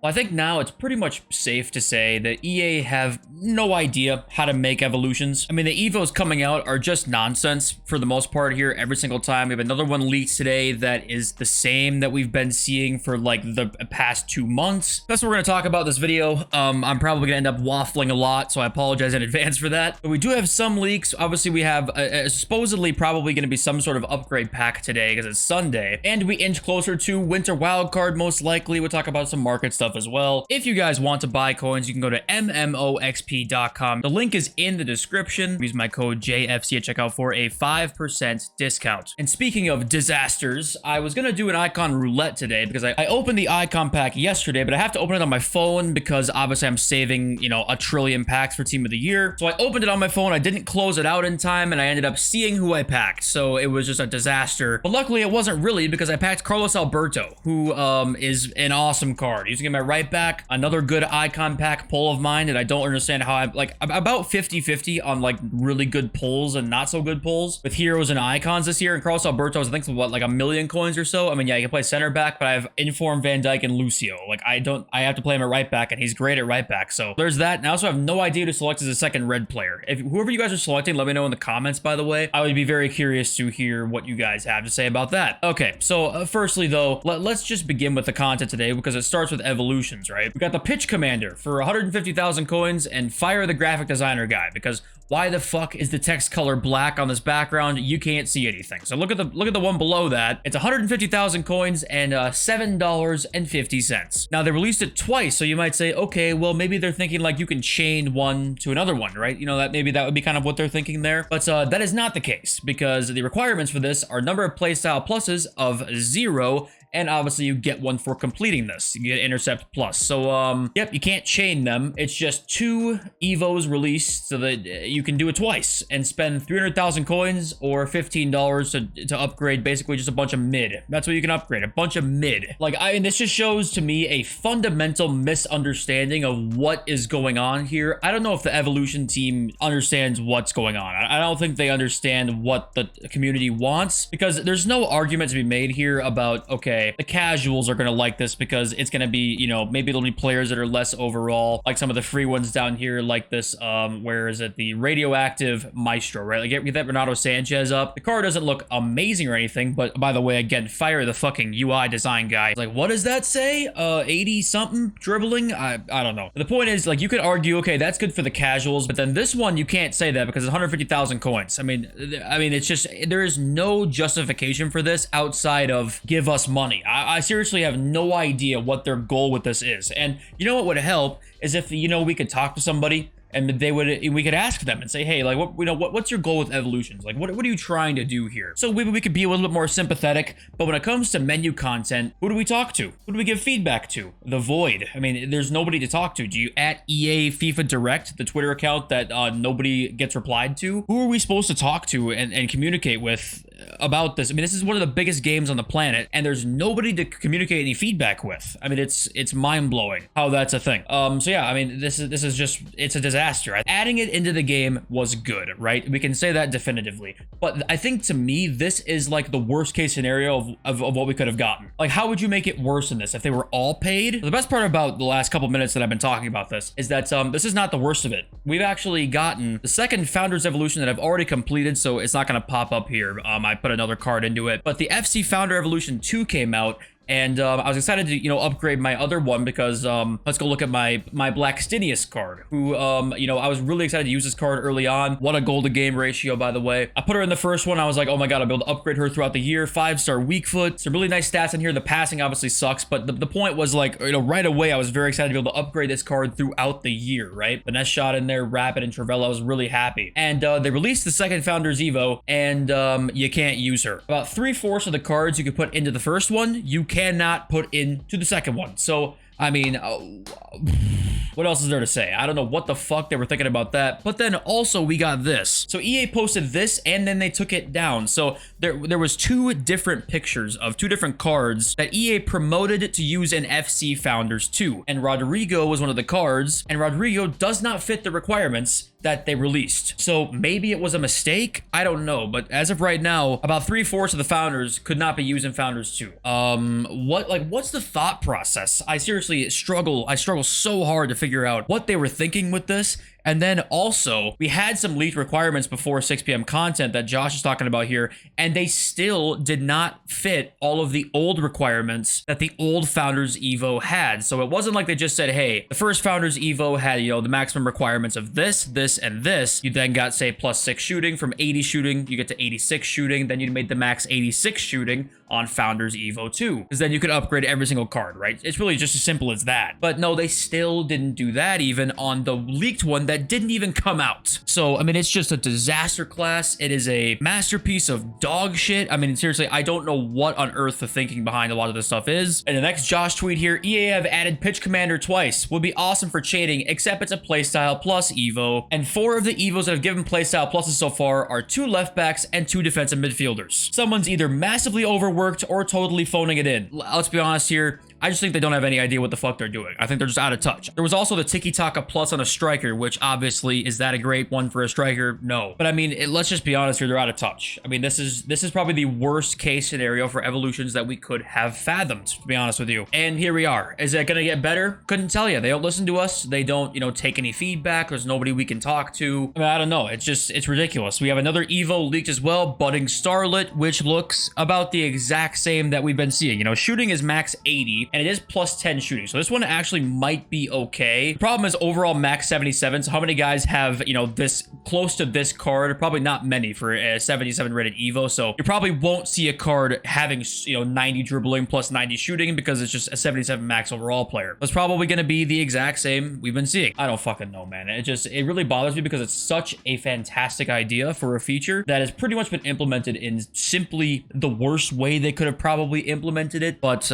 Well, I think now it's pretty much safe to say that EA have no idea how to make evolutions. I mean, the Evos coming out are just nonsense for the most part here every single time. We have another one leaked today that is the same that we've been seeing for like the past 2 months. That's what we're going to talk about this video. I'm probably going to end up waffling a lot, so I apologize in advance for that. But we do have some leaks. Obviously, we have supposedly probably going to be some sort of upgrade pack today because it's Sunday. And we inch closer to Winter Wildcard most likely. We'll talk about some market stuff as well. If you guys want to buy coins, you can go to mmoxp.com. The link is in the description. Use my code JFC at checkout for a 5% discount. And speaking of disasters, I was gonna do an icon roulette today because I opened the icon pack yesterday, but I have to open it on my phone because obviously I'm saving, you know, 1 trillion packs for Team of the Year. So I opened it on my phone. I didn't close it out in time, and I ended up seeing who I packed. So it was just a disaster. But luckily, it wasn't really because I packed Carlos Alberto, who is an awesome card. He's gonna get my right back. Another good icon pack pull of mine, and I don't understand how I'm like about 50-50 on like really good pulls and not so good pulls with heroes and icons this year. And Carlos Alberto is, I think, what, like 1 million coins or so. I mean, yeah, you can play center back, but I have Inform, Van Dijk, and Lucio. Like I have to play him at right back, and he's great at right back. So there's that. And I also have no idea to select as a second red player. If whoever you guys are selecting, let me know in the comments, by the way. I would be very curious to hear what you guys have to say about that. Okay, so firstly though, let's just begin with the content today because it starts with evolutions, right? We got the pitch commander for 150,000 coins and fire the graphic designer guy, because why the fuck is the text color black on this background? You can't see anything. So look at the one below that. It's 150,000 coins and $7.50. Now they released it twice, so you might say, okay, well maybe they're thinking like you can chain one to another one, right? You know, that maybe that would be kind of what they're thinking there. But that is not the case because the requirements for this are number of playstyle pluses of 0. And obviously you get one for completing this. You get Intercept Plus. So, yep, you can't chain them. It's just 2 Evos released so that you can do it twice and spend 300,000 coins or $15 to upgrade basically just a bunch of mid. That's what you can upgrade, a bunch of mid. Like, I mean, this just shows to me a fundamental misunderstanding of what is going on here. I don't know if the Evolution team understands what's going on. I don't think they understand what the community wants because there's no argument to be made here about, okay, the casuals are going to like this because it's going to be, you know, maybe there'll be players that are less overall, like some of the free ones down here, like this, where is it? The Radioactive Maestro, right? Like, get that Renato Sanchez up. The card doesn't look amazing or anything, but by the way, again, fire the fucking UI design guy. Like, what does that say? 80 something dribbling? I don't know. The point is, like, you could argue, okay, that's good for the casuals, but then this one, you can't say that because it's 150,000 coins. I mean, it's just, there is no justification for this outside of give us money. I seriously have no idea what their goal with this is. And you know what would help is if, you know, we could talk to somebody and we could ask them and say, hey, like, what's your goal with evolutions? Like, what are you trying to do here? So we could be a little bit more sympathetic, but when it comes to menu content, who do we talk to? Who do we give feedback to? The Void. I mean, there's nobody to talk to. Do you at EA FIFA Direct, the Twitter account that nobody gets replied to? Who are we supposed to talk to and communicate with about this? I mean, this is one of the biggest games on the planet, and there's nobody to communicate any feedback with. I mean, it's mind-blowing how that's a thing. So yeah, I mean, this is just, it's a disaster. Adding it into the game was good, right? We can say that definitively. But I think to me, this is like the worst case scenario of what we could have gotten. Like, how would you make it worse than this if they were all paid? The best part about the last couple minutes that I've been talking about this is that this is not the worst of it. We've actually gotten the second Founders Evolution that I've already completed, so it's not going to pop up here. I put another card into it. But the FC Founder Evolution 2 came out, and I was excited to, you know, upgrade my other one because let's go look at my Black Stinius card, who, you know, I was really excited to use this card early on. What a goal to game ratio, by the way. I put her in the first one. I was like, oh my God, I'll be able to upgrade her throughout the year. 5-star weak foot. Some really nice stats in here. The passing obviously sucks, but the point was, like, you know, right away, I was very excited to be able to upgrade this card throughout the year, right? Finesse shot in there, Rapid and Travella. I was really happy. And they released the second Founders Evo, and you can't use her. About 3/4 of the cards you could put into the first one, you cannot put into the second one. So, I mean, what else is there to say? I don't know what the fuck they were thinking about that. But then also we got this. So EA posted this and then they took it down. So there was 2 different pictures of 2 different cards that EA promoted to use in FC Founders 2. And Rodrigo was one of the cards, and Rodrigo does not fit the requirements that they released. So maybe it was a mistake. I don't know. But as of right now, about 3/4 of the founders could not be used in Founders 2. What's the thought process? I seriously struggle. I struggle so hard to figure out what they were thinking with this. And then also, we had some leaked requirements before 6 p.m. content that Josh is talking about here, and they still did not fit all of the old requirements that the old Founders Evo had. So it wasn't like they just said, hey, the first Founders Evo had, the maximum requirements of this, this, and this. You then got, say, +6 shooting. From 80 shooting, you get to 86 shooting. Then you made the max 86 shooting on Founders Evo 2. Because then you could upgrade every single card, right? It's really just as simple as that. But no, they still didn't do that even on the leaked one that didn't even come out. So, I mean, it's just a disaster class. It is a masterpiece of dog shit. I mean, seriously, I don't know what on earth the thinking behind a lot of this stuff is. And the next Josh tweet here, EA have added Pitch Commander twice. Would be awesome for chaining, except it's a playstyle plus Evo. And 4 of the Evos that have given playstyle pluses so far are 2 left backs and 2 defensive midfielders. Someone's either massively overworked or totally phoning it in. Let's be honest here. I just think they don't have any idea what the fuck they're doing. I think they're just out of touch. There was also the Tiki Taka Plus on a striker, which obviously, is that a great one for a striker? No. But I mean, let's just be honest here, they're out of touch. I mean, this is probably the worst case scenario for evolutions that we could have fathomed, to be honest with you. And here we are. Is it gonna get better? Couldn't tell you. They don't listen to us. They don't, take any feedback. There's nobody we can talk to. I mean, I don't know. It's ridiculous. We have another Evo leaked as well, Budding Starlet, which looks about the exact same that we've been seeing. Shooting is max 80. And it is +10 shooting. So this one actually might be okay. The problem is overall max 77. So how many guys have, this close to this card? Probably not many for a 77 rated Evo. So you probably won't see a card having, 90 dribbling plus 90 shooting because it's just a 77 max overall player. That's probably going to be the exact same we've been seeing. I don't fucking know, man. It really bothers me because it's such a fantastic idea for a feature that has pretty much been implemented in simply the worst way they could have probably implemented it. But,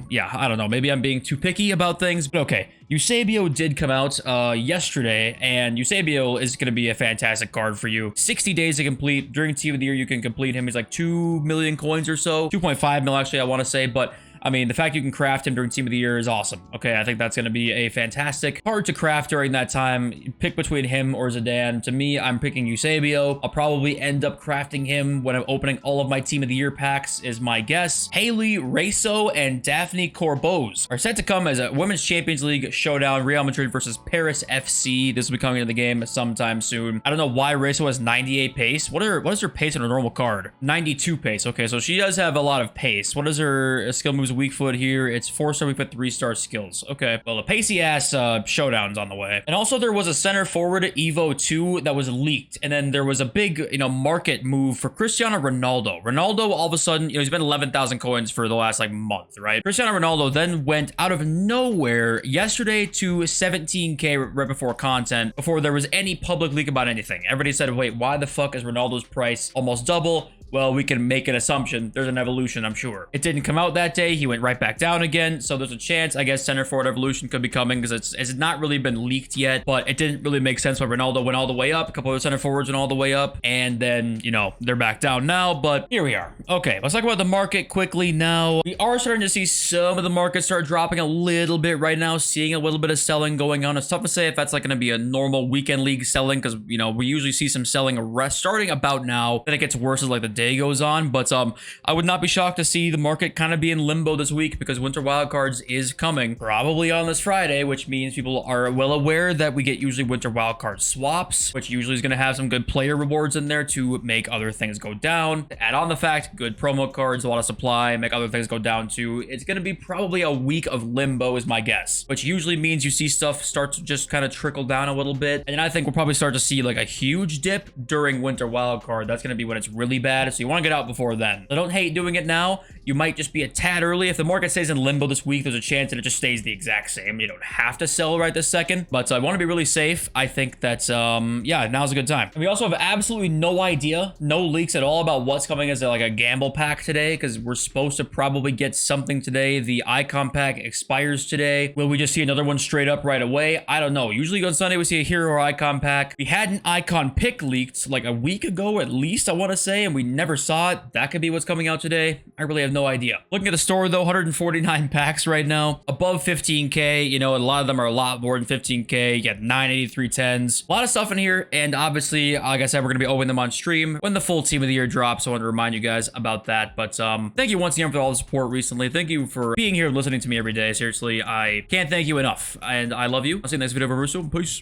yeah, I don't know. Maybe I'm being too picky about things, but okay. Eusebio did come out yesterday, and Eusebio is going to be a fantastic card for you. 60 days to complete. During Team of the Year, you can complete him. He's like 2 million coins or so. 2.5 mil, actually, I want to say, but I mean, the fact you can craft him during Team of the Year is awesome. Okay, I think that's going to be a fantastic card to craft during that time. Pick between him or Zidane. To me, I'm picking Eusebio. I'll probably end up crafting him when I'm opening all of my Team of the Year packs, is my guess. Haley, Reyso, and Daphne Corboz are set to come as a Women's Champions League Showdown, Real Madrid versus Paris FC. This will be coming into the game sometime soon. I don't know why Reyso has 98 pace. What is her pace on a normal card? 92 pace. Okay, so she does have a lot of pace. What is her skill moves? Weak foot here. It's 4-star weak foot, 3-star skills. Okay. Well, a pacey ass showdown's on the way. And also there was a center forward Evo 2 that was leaked. And then there was a big, market move for Cristiano Ronaldo. Ronaldo all of a sudden, he's been 11,000 coins for the last month, right? Cristiano Ronaldo then went out of nowhere yesterday to 17K right before content, before there was any public leak about anything. Everybody said, wait, why the fuck is Ronaldo's price almost double? Well, we can make an assumption. There's an evolution, I'm sure. It didn't come out that day. He went right back down again. So there's a chance, I guess, center forward evolution could be coming because it's not really been leaked yet. But it didn't really make sense why Ronaldo went all the way up. A couple of center forwards went all the way up. And then, they're back down now. But here we are. Okay, let's talk about the market quickly now. We are starting to see some of the market start dropping a little bit right now. Seeing a little bit of selling going on. It's tough to say if that's going to be a normal weekend league selling because, we usually see some selling starting about now. Then it gets worse as the day goes on, but I would not be shocked to see the market kind of be in limbo this week because Winter Wildcards is coming probably on this Friday, which means people are well aware that we get usually Winter Wildcard swaps, which usually is going to have some good player rewards in there to make other things go down. To add on the fact, good promo cards, a lot of supply, make other things go down too. It's going to be probably a week of limbo is my guess, which usually means you see stuff start to just kind of trickle down a little bit. And then I think we'll probably start to see a huge dip during Winter Wildcard. That's going to be when it's really bad. So you want to get out before then. I don't hate doing it now. You might just be a tad early. If the market stays in limbo this week, there's a chance that it just stays the exact same. You don't have to sell right this second, but I want to be really safe. I think that, yeah, now's a good time. And we also have absolutely no idea, no leaks at all about what's coming as a gamble pack today, because we're supposed to probably get something today. The icon pack expires today. Will we just see another one straight up right away? I don't know. Usually on Sunday, we see a hero or icon pack. We had an icon pick leaked a week ago at least, I want to say, and we never saw it. That could be what's coming out today. I really have no idea. Looking at the store though, 149 packs right now, above 15k. You know, a lot of them are a lot more than 15k. You got 983 10s, a lot of stuff in here, and obviously, like I said, we're gonna be opening them on stream when the full team of the year drops. So I want to remind you guys about that. But thank you once again for all the support recently. Thank you for being here and listening to me every day. Seriously, I can't thank you enough, and I love you. I'll see you in the next video. Peace.